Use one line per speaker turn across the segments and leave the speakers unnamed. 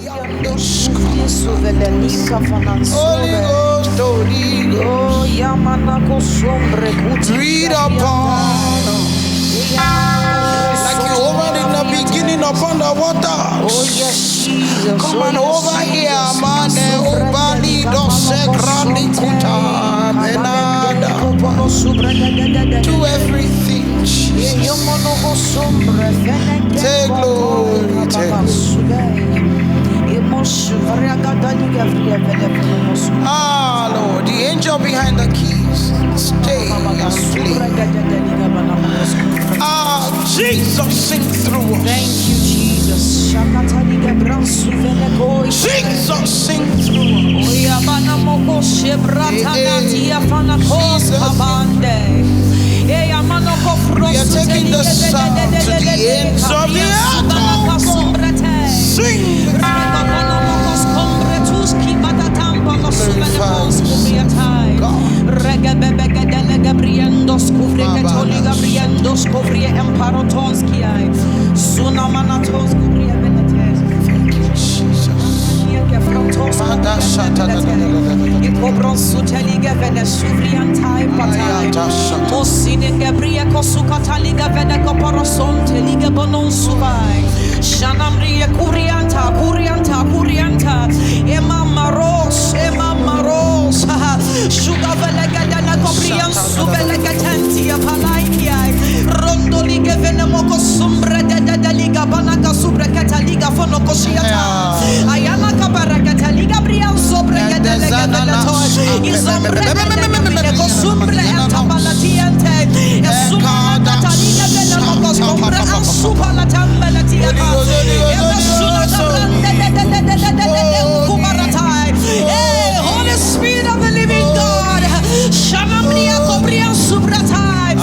Holy Ghost, Holy Ghost, breathe upon like you hovered in the beginning upon the waters.
Oh yes, Jesus.
Come on over here, man. Obali dose grandi kuta benada. Do everything, Jesus. Take glory, take glory. Ah, Lord, the angel behind the keys, stay and play. Ah, Jesus, sing through us.
Thank you, Jesus.
Jesus, sing through us. We are taking the sound to the ends of the earth. Sing.
Shanamria Kurianta, Kurianta, Kurianta, Emma Maros, Sugar Velagadana Cobrian, Subelagatantia, Palaikia, Rondoliga Venemoco Sumbra, the Liga Banaca Subra Cataliga Fonocosiata, Ayana Cabaracata Liga Brian Sobra, the Isombra, Sumbra, and Tabalatiante, Suma Cataliga Venemoco Sumbra, and Supalatambalati. Holy Spirit of the living God, Shanamria Cobrian Subratai,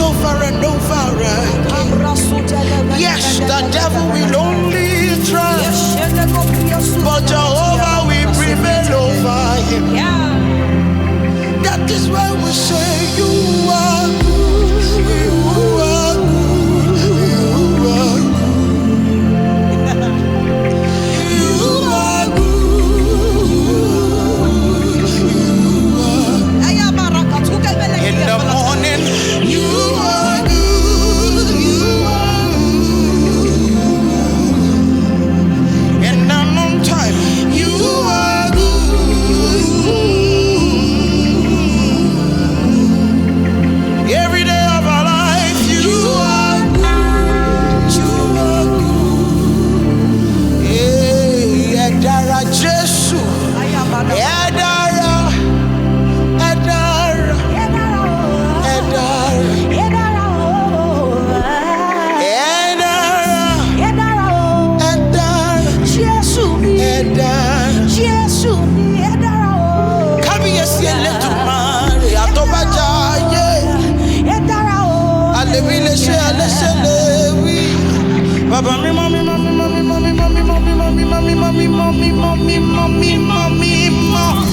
over and over again. Yes, the devil will only try, but Jehovah will prevail over him. That is why we say you are good, you are good, you are good. In the morning, you are good, you are good. In the noontime, you are good. Every day of our life, you are good, you are good. Hey, Edara Jesu, Edara, Edara, Edara, Edara, Edara, Jesu, Edara, Jesu, Edara. Come here, see a little man. Atobaja, yeah. Alevile she, aleselewi. Baba mi, mommy, mommy, mommy, mommy, mommy, mommy, mommy, mommy, mommy, mommy, mommy, mommy, mommy, mommy.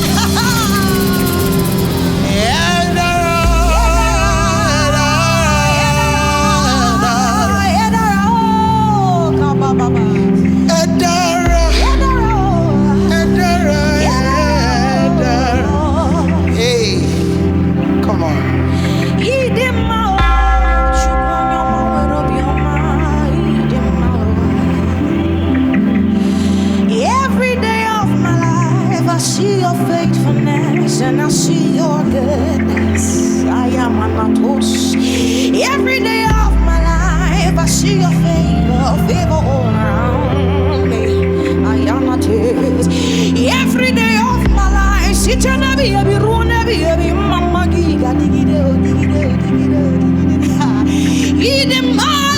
Hey, come on.
Every day of my life, I see your faithfulness and I see your goodness. I am anatos. Every day of my life, I see your favor all around me. I am anatos. Every day of my life, sit and be a baby, mama giga digide, digide, digide, digide.
It's a promise.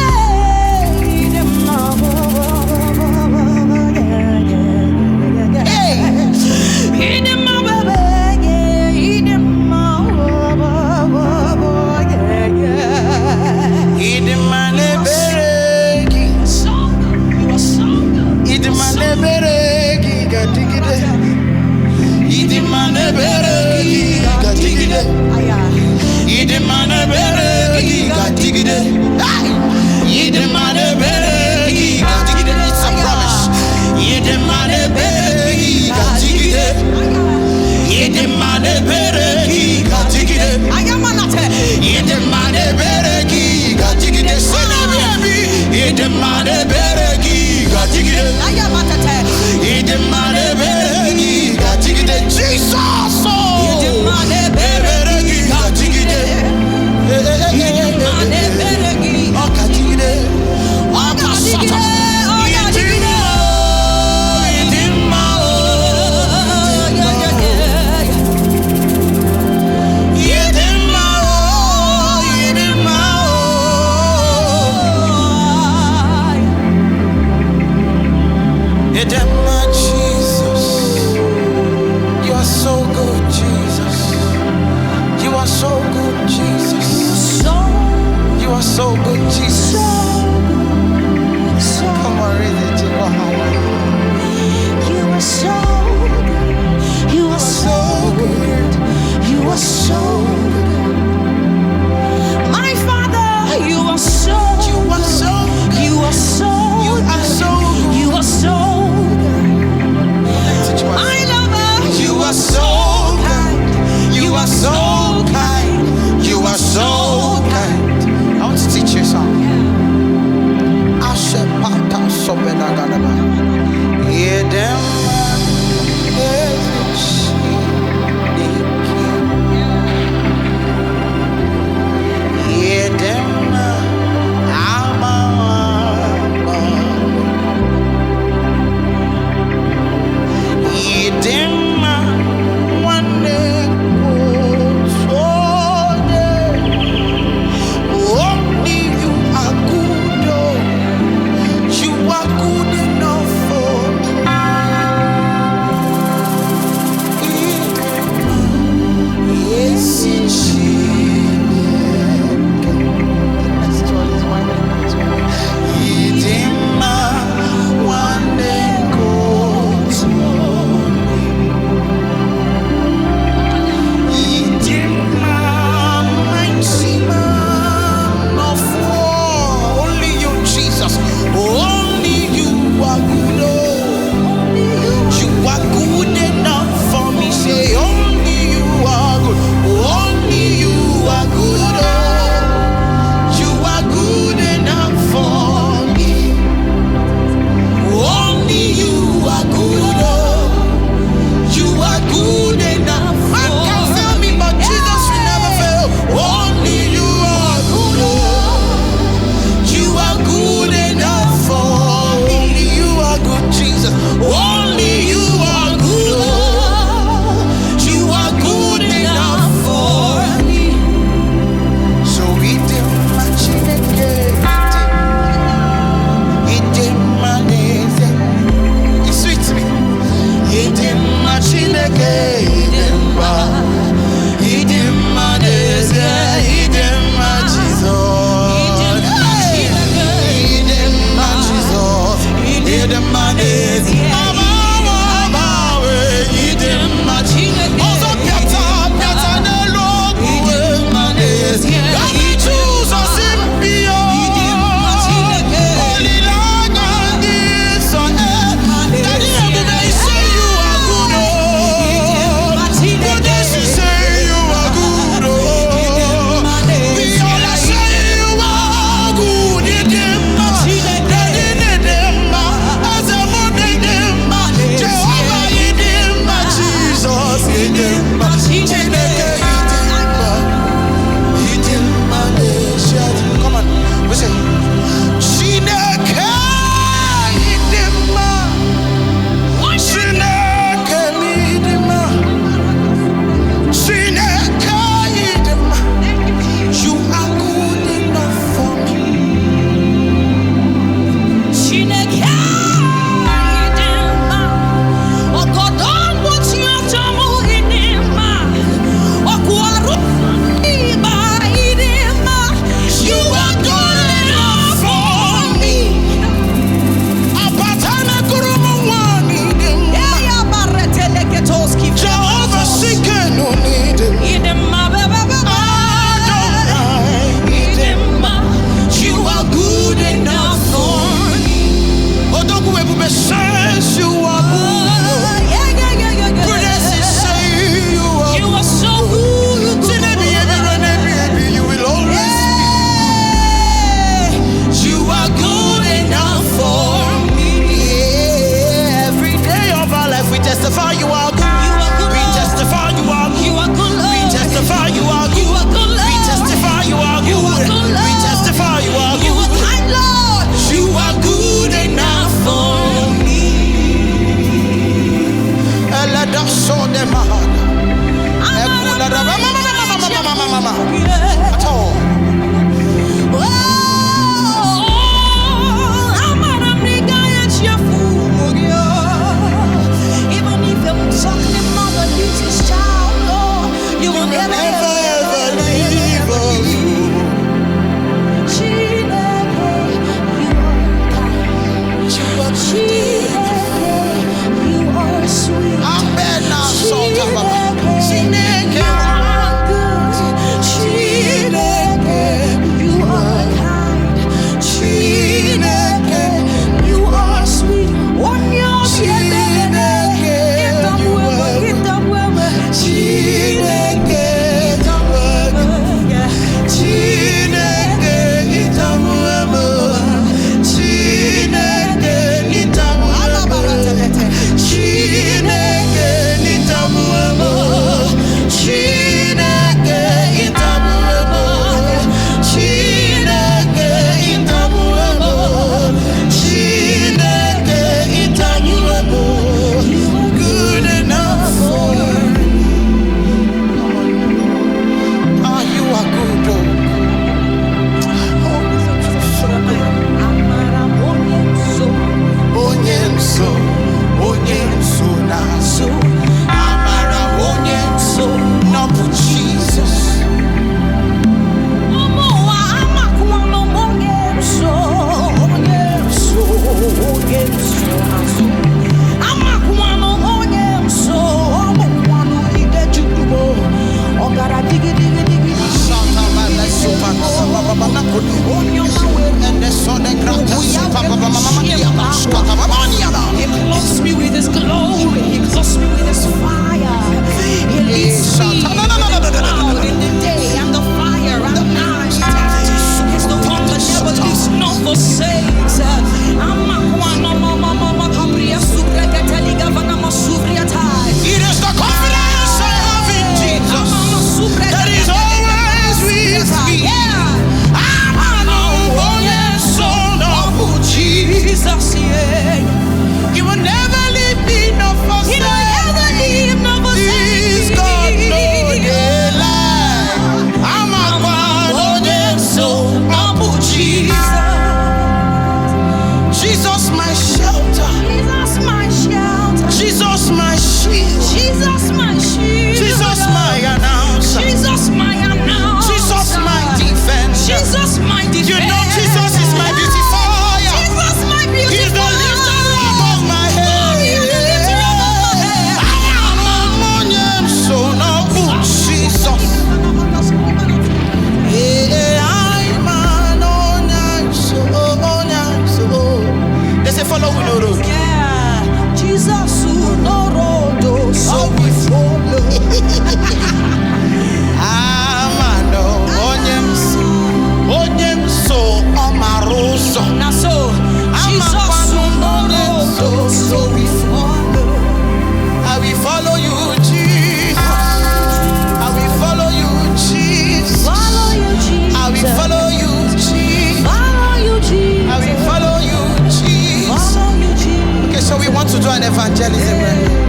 evangelism.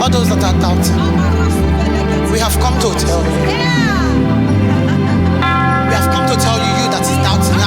All those that are doubting, we have come to tell you. We have come to tell you, you that is doubting.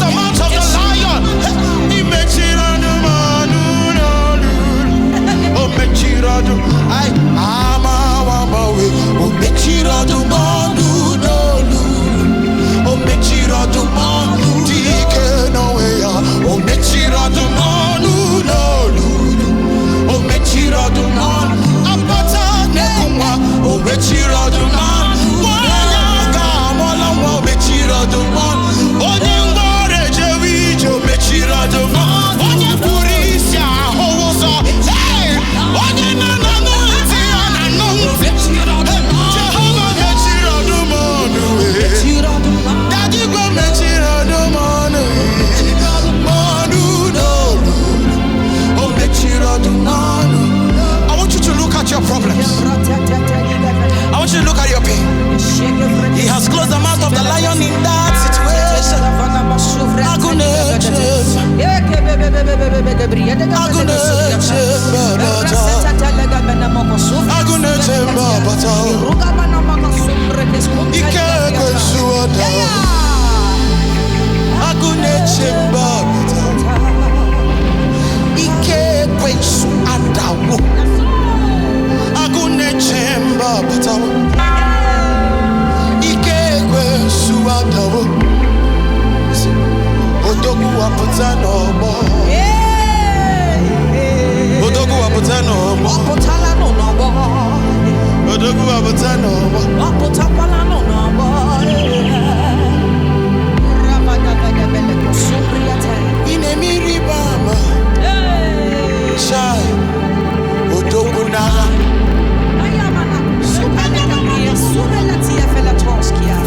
the mouth of the lion. He makes it on the man. Oh, make it on the I am a way. Oh, make it on the man. Oh, make it on the man. Take no way. Oh, make it on the man. Oh, make it on the man. Apata nekuma. Oh, make it on the man. Oh, make it on the man. Oh, nyangore jewijo make it on the man. Oh, nyapurisia howoso. Hey, oh, nyanana nuti ananu. Jehovah make it on the man. Daddy go make it on the man. Manu no. Oh, make it on the man. I want you to look at your problems. I want you to look at your pain. He has closed the mouth of the lion in that situation. Odogu apotano mo. Odogu apotano mo. Apotala no no mo. Odogu apotano mo. Apotapala no no mo. Rabada bada bele kusupriate. Inemiri bama. Chai. Odogu na. Ayamana. Supana kamia surelati afela toskia.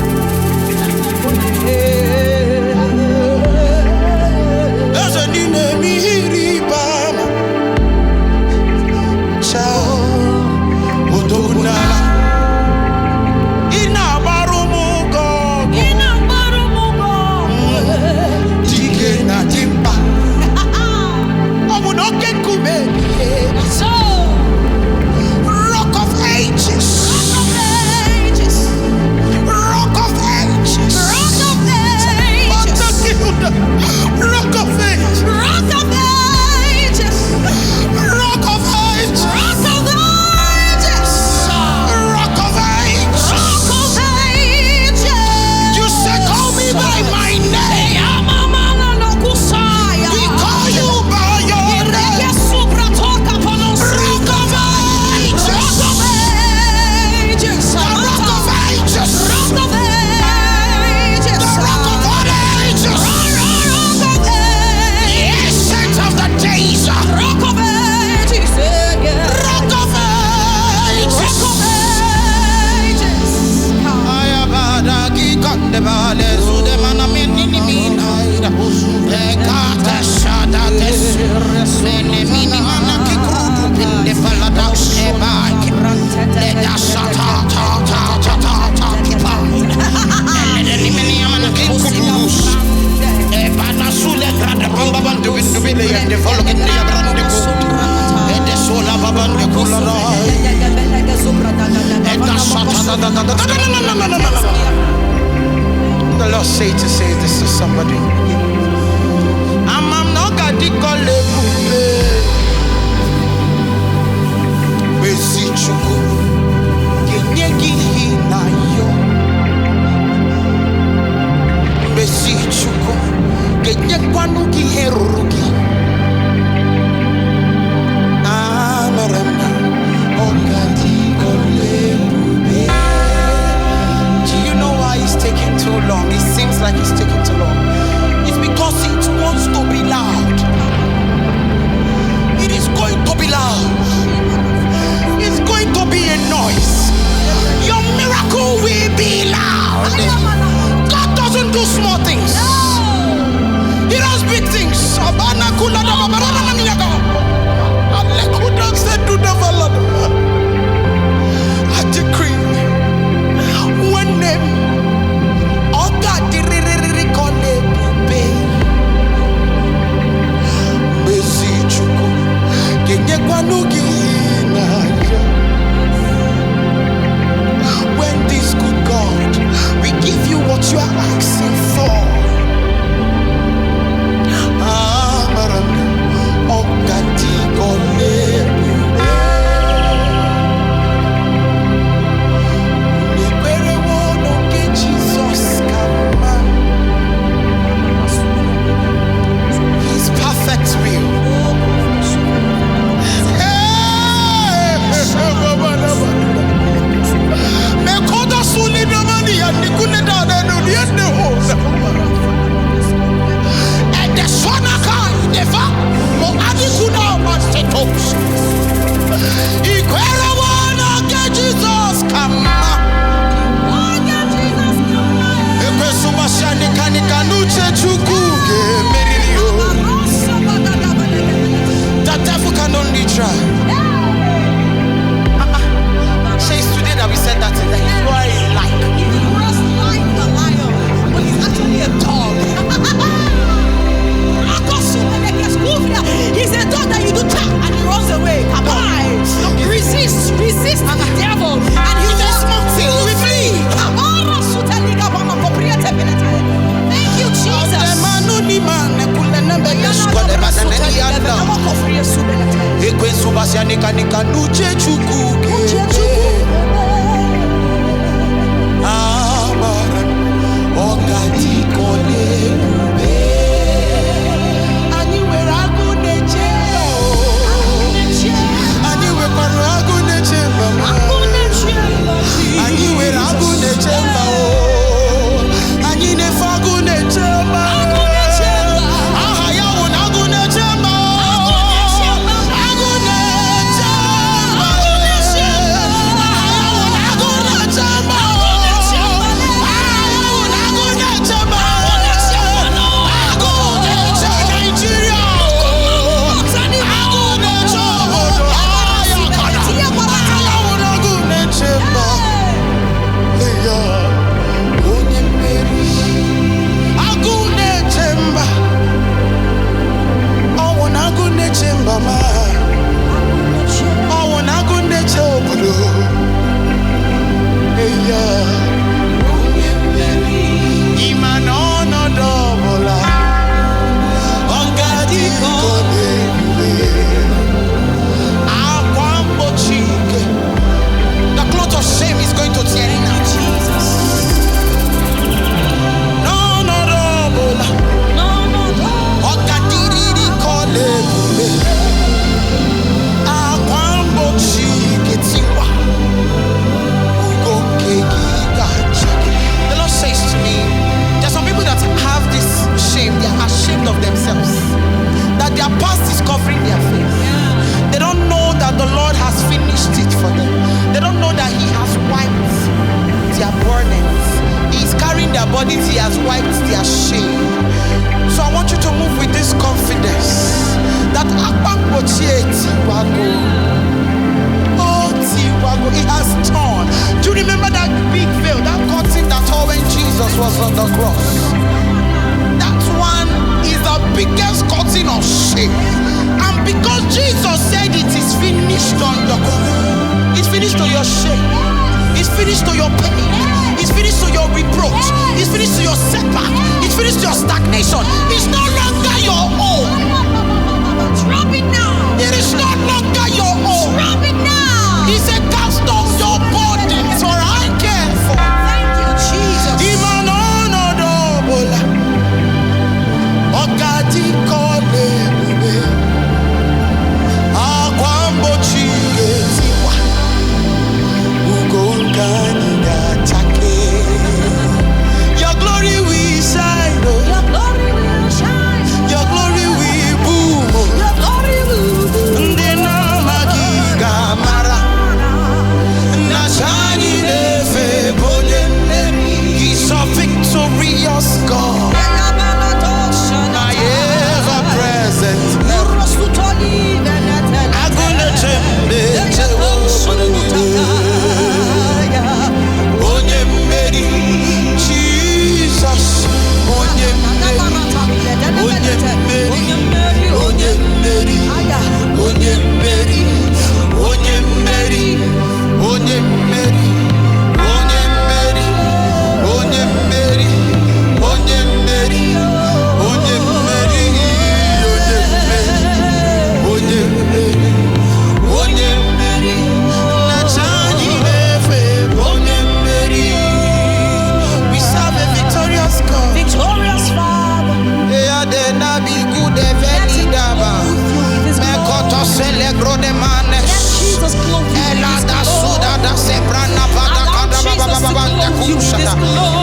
The Lord say to say this to somebody. I'm not gonna call it. Besi chuku, kenyegi na yo. Besi chuku, kenyekwanu ki heruruki. Amarema, ogati kolebube. Do you know why it's taking too long? It seems like it's taking too long. It's because it wants to be loud. It is going to be loud. It's going to be a noise. Your miracle will be loud. God doesn't do small things. He does big things. Sianika nika nuche chukuke. Amara ogati kolebube. Ani we ragu neche. Ani we paragu neche mama. Ani we ragu neche mama. Ani ne fagu neche mama. He has wiped their shame. So I want you to move with this confidence that it has torn. Do you remember that big veil, that curtain that tore when Jesus was on the cross? That one is the biggest curtain of shame. And because Jesus said it is finished on the cross, it's finished to your shame, it's finished to your pain, it's finished to your reproach, it's finished to your setback, it's finished to your stagnation. It's no longer your own. Drop it now. It is no longer your own. Drop it now. He said, cast off your burdens, for I care for. Thank you, Jesus. Your glory will shine. Your glory will shine. Your glory will boom. Your glory will boom. He's a victorious God. My ever present.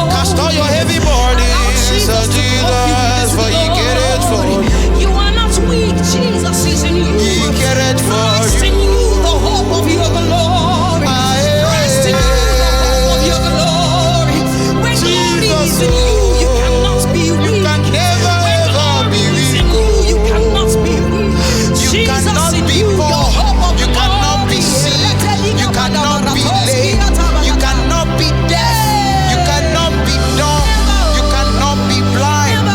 Cast all your heavy burdens, Jesus, for He cared for you.
You are not weak, Jesus is in you.
He cared for
Christ in you, the hope of your glory. Christ in you, the hope of your glory. When glory is in you, you cannot be weak.
You can never ever be weak.
You cannot be weak.
You cannot be poor. You cannot be sick. You cannot be lame. You cannot be deaf. You cannot be dumb. You cannot be blind.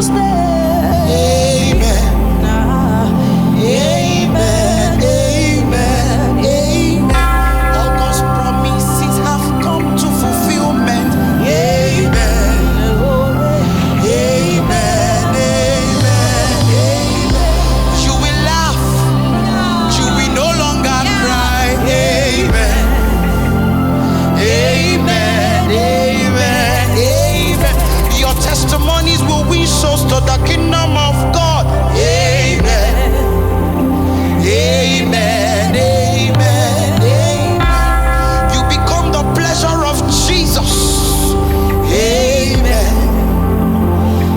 Jesus' name.
Amen. Amen. Amen. Amen. All God's promises have come to fulfillment. Amen. Amen. Amen. You will laugh. You will no longer cry. Amen. Amen. Amen. Amen. Your testimonies will win souls to the kingdom of God. Amen. Amen. Amen. Amen. You become the pleasure of Jesus. Amen.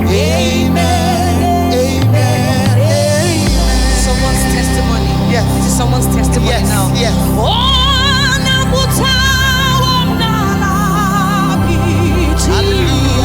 Amen. Amen. Amen.
Someone's testimony.
Yes.
This is someone's testimony
Yes.
now.
Yes. Hallelujah.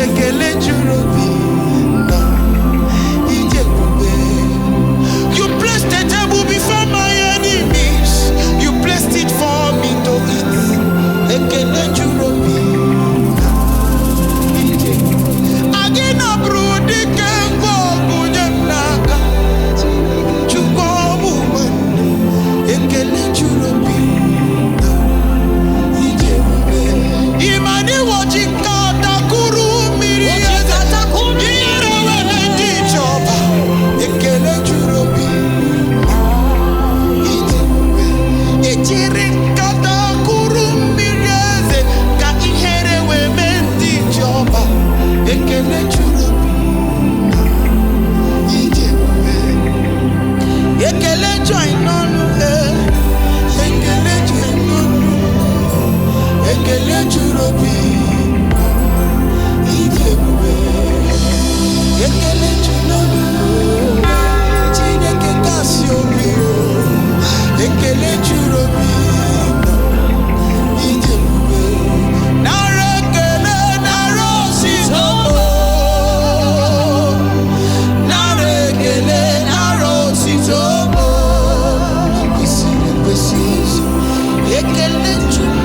ekele jurobi na ijebube. You placed a table before my enemies. You placed it for me to eat. Ekele jurobi na ijebube. Agina brudi kengo kunyaka. Chukomu man. Ekele jurobi. Imani wajikata kurumiri Yere wele di joba Ekele jurobi Ejiri kata kurumiri Ka ihere wele di joba Ekele jurobi Ekele join on Ekele join on Ekele jurobi ijebube. Ekele jurobi Chineke kasi obi o. Ekele jurobi ijebube. Nara ekele nara osito. Nara ekele nara osito. Ekele jurobi.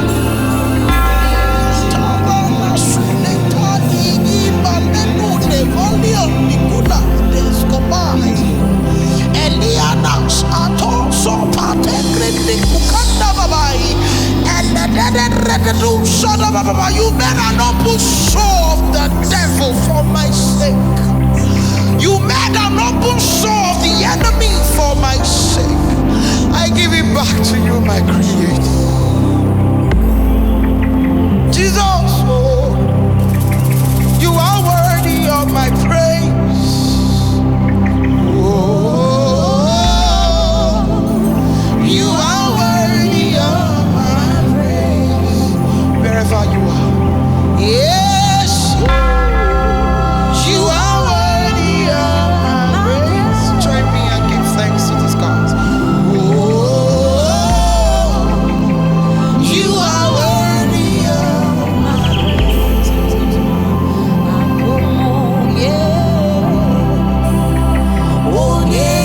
You better not put show of the devil for my sake. You better not put show of the enemy for my sake. I give it back to you, my Creator. Jesus, oh, you are worthy of my praise. Oh, you are worthy of my praise. Wherever you are. Yes, you are worthy of my praise. Join me and give thanks to this God. Oh, you are worthy of my praise. Oh, yeah,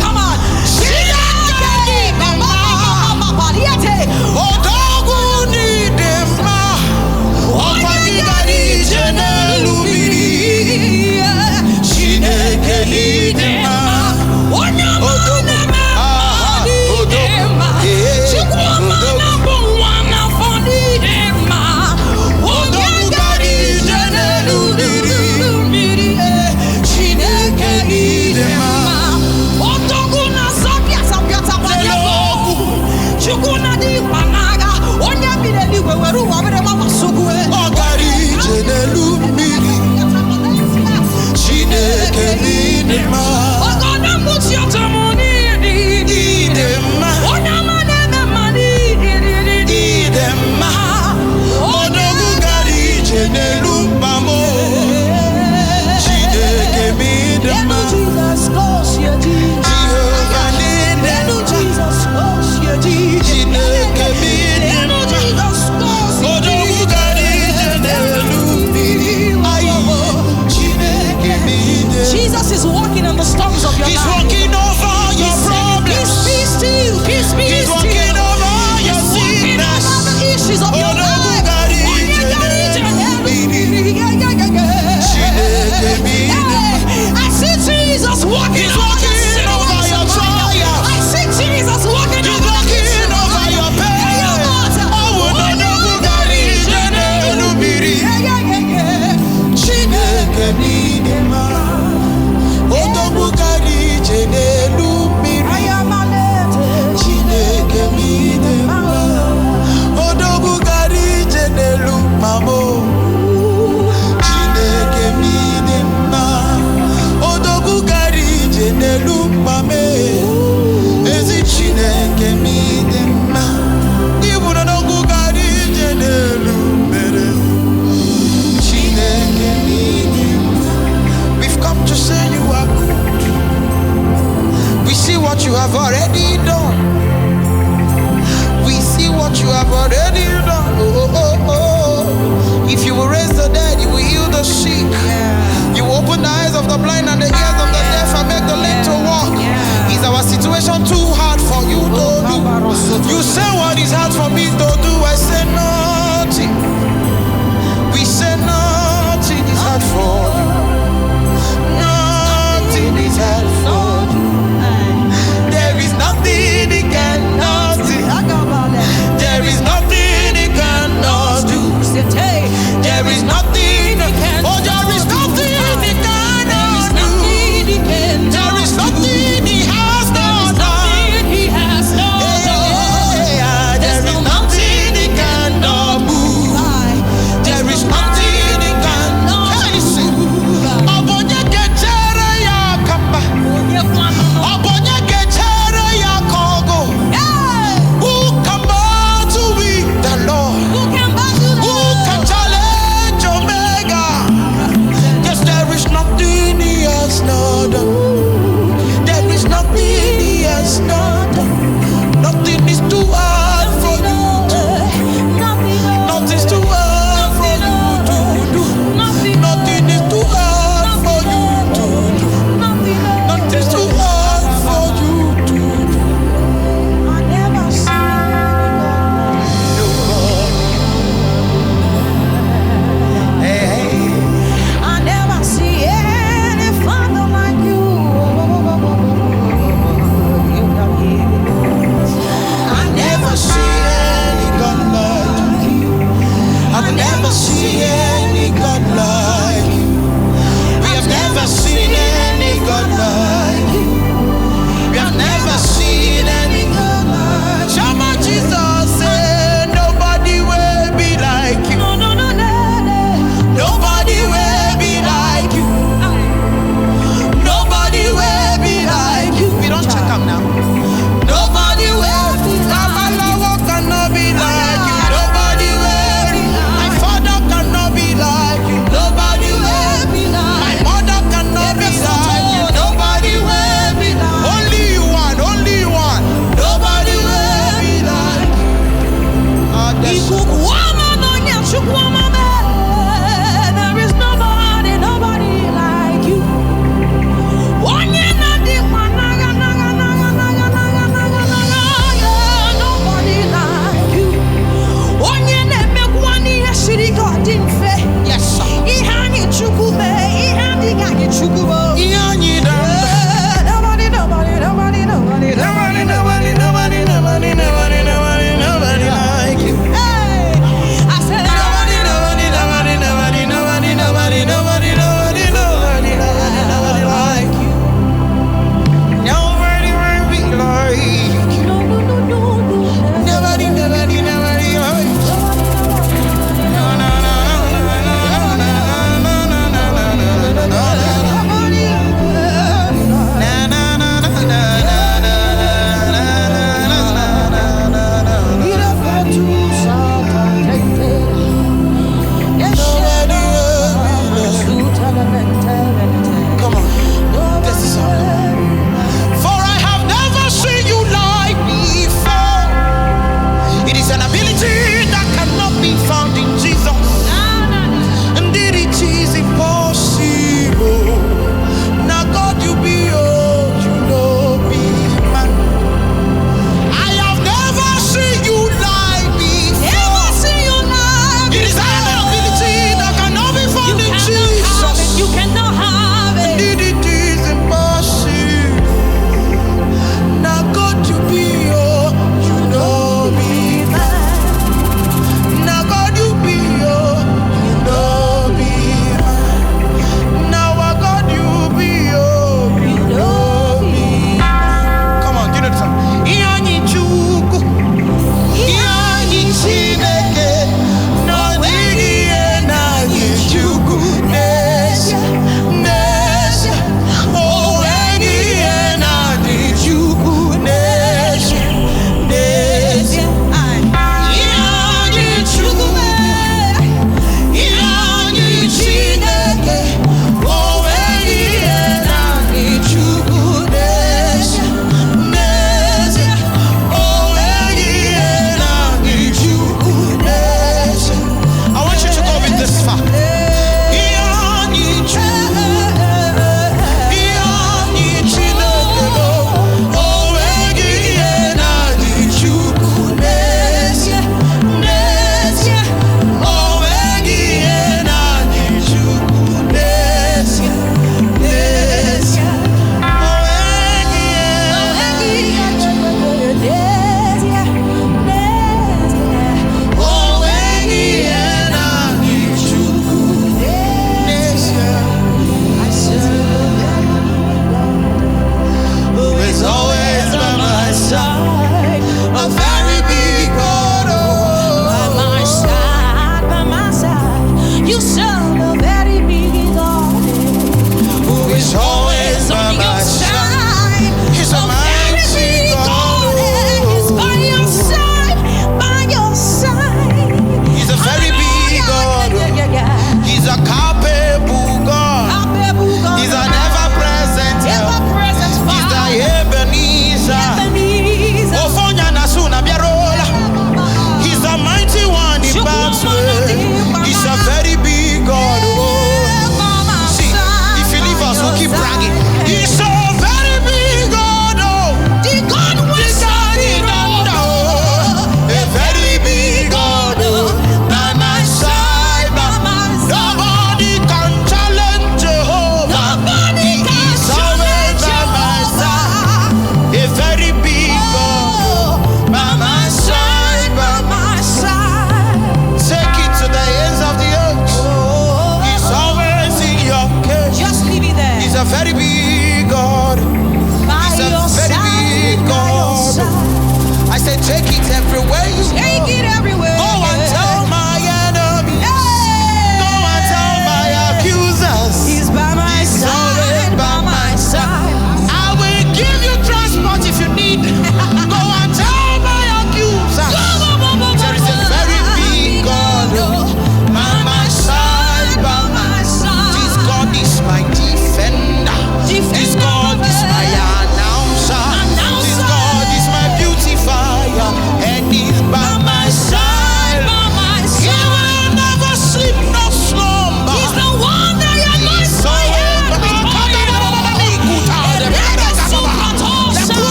come on. Chineke
Jesus is walking on the storms of your life.
He's walking over your problems.
He's still. He's
walking over your sickness.
Over the issues of your life. I see Jesus walking.
He's walking over your trial.
I see Jesus walking.
He's walking over your pain. We've come to say you are good. We see what you have already done. We see what you have already done. Oh, oh, oh. If you will raise the dead, you will heal the sick. You will open the eyes of the blind and the ears of the deaf and make the lame to walk. Is our situation too hard for you to do? You say what is hard for me to do. I say nothing. We say nothing is hard for you. Nothing is hard for you. There is nothing he cannot do. There is nothing he cannot do. There is nothing. Oh, there is nothing he cannot do.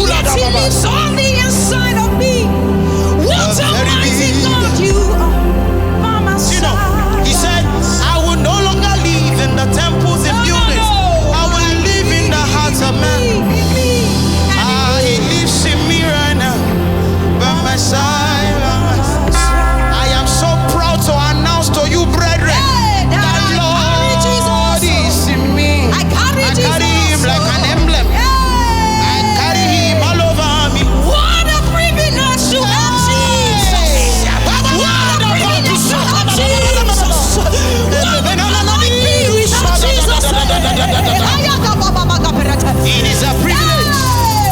Yet He lives on the inside of me. What a mighty God you are, Mama.
You know, He said, I will no longer live in the temples and buildings. I will live in the hearts of men. He lives in me right now, by my side. I am so proud to announce to you, brethren, that Lord is in me. I carry Him like an emblem. I carry Him all over me.
What a privilege to have Jesus. What a privilege to have Jesus.
It is a privilege.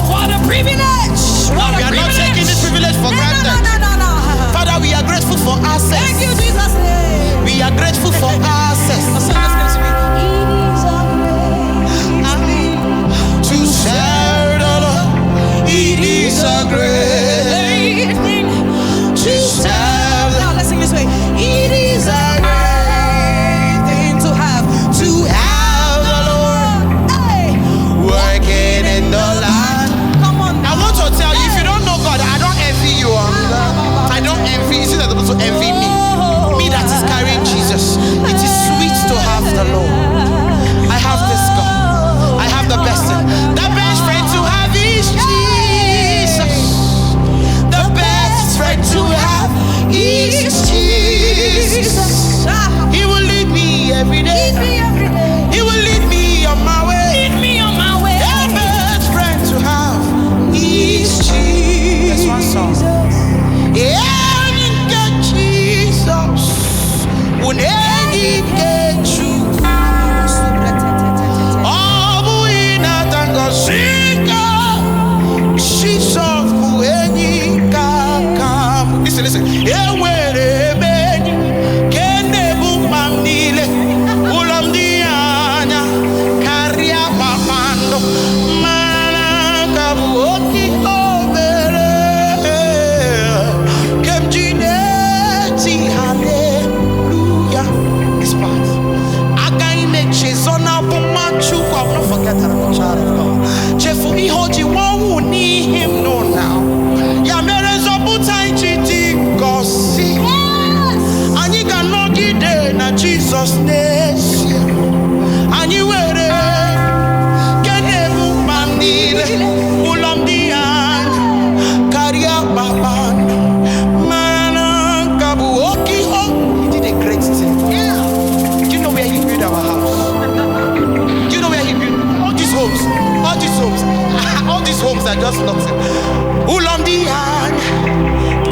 What a privilege.
We are not taking this privilege for granted. Father, we are grateful for access.
Thank you, Jesus.
We are grateful for access to serve the Lord. It is a great thing to serve.
Now let's sing this way. It is a great thing to have the Lord
Working in the land.
Come on now.
I want to tell you, if you don't know God, I don't envy you. I don't envy. You see that supposed to envy me. Me that is carrying Jesus. It is sweet to have the Lord. I have this God. I have the best thing. The best friend to have is Jesus. The best friend to have is Jesus. He will lead me every day. He will lead me on my way. The best friend to have is Jesus. That's one song. Yeah, Jesus. When any get you. Oh, we not go Jesus, who any come. Listen. Yeah, where the bed. Can they boom mamile? Ulam diana. Carria papando. Mana kabuoki obere. Kem jineti hallelujah. This part. Again, make Chezona Bumachu. I will not forget that I'm a child of God. Jefu Ihoji, one who need Him know now. Yamereza buta ichiti gosi. And you can knock it in Jesus' name. And you were Kenebu Mandile, Ulam Dian, Karia Baban, Mana Kabuoki. Oh, He did a great thing. Do you know where He built our house? Do you know where He built all these homes? All these homes are just nothing. Ulam Dian,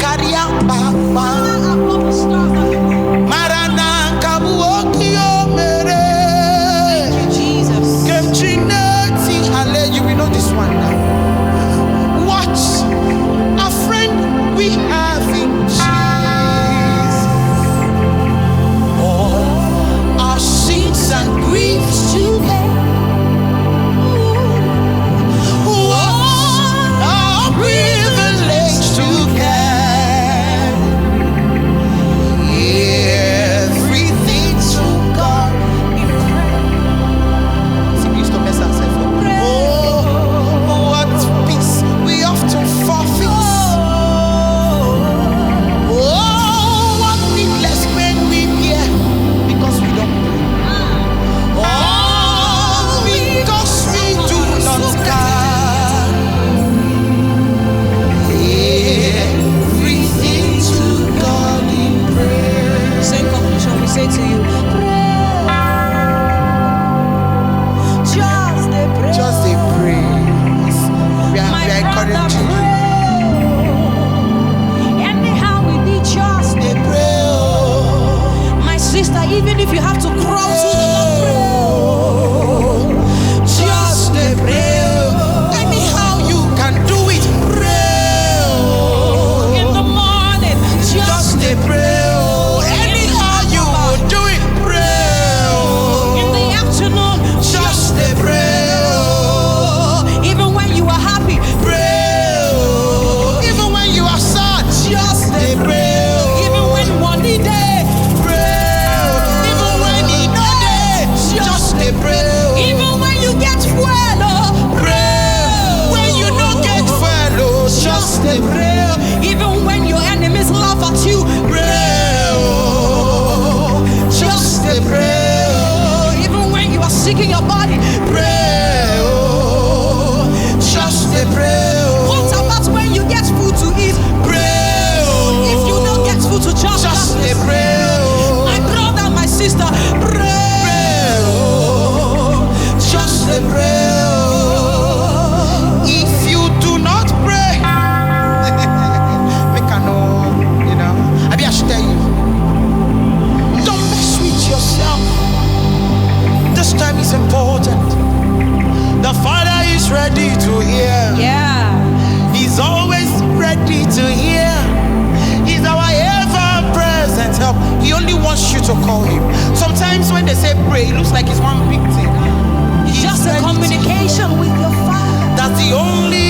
Karia Baban, Marana Kabuoki Omere.
Jesus.
Kemchineti Hale. You will know this one now. What a friend we have in Jesus. All our sins and griefs to bear. What a privilege to carry everything to God in prayer. See, we used to mess ourselves up. Oh, what peace we often forfeit. Oh, what needless pain we bear because we don't pray. Oh, because we do not care. Everything to God in prayer.
Same conclusion we say to you. Pray. Just
Just a praise. We are
my brother,
encouraging you.
pray. Anyhow we need just
They pray. Oh.
my sister, even if you have to crawl to the Lord, pray.
Just a prayer. Anyhow you can do it. Pray. Oh.
In the morning,
Just a prayer. Oh. Anyhow you will do it. Pray. Oh.
in the afternoon,
Just a prayer. Oh.
even when you are happy,
Pray.
to just
pray.
My brother, my sister, pray.
Just pray. If you do not pray, make a no, you know. I should tell you, don't mess with yourself. This time is important. The Father is ready to hear.
Yeah.
He's always ready to hear. He's our ever-present help. He only wants you to call him. Sometimes when they say pray, it looks like it's one big thing.
It's just a communication with your Father.
That's the only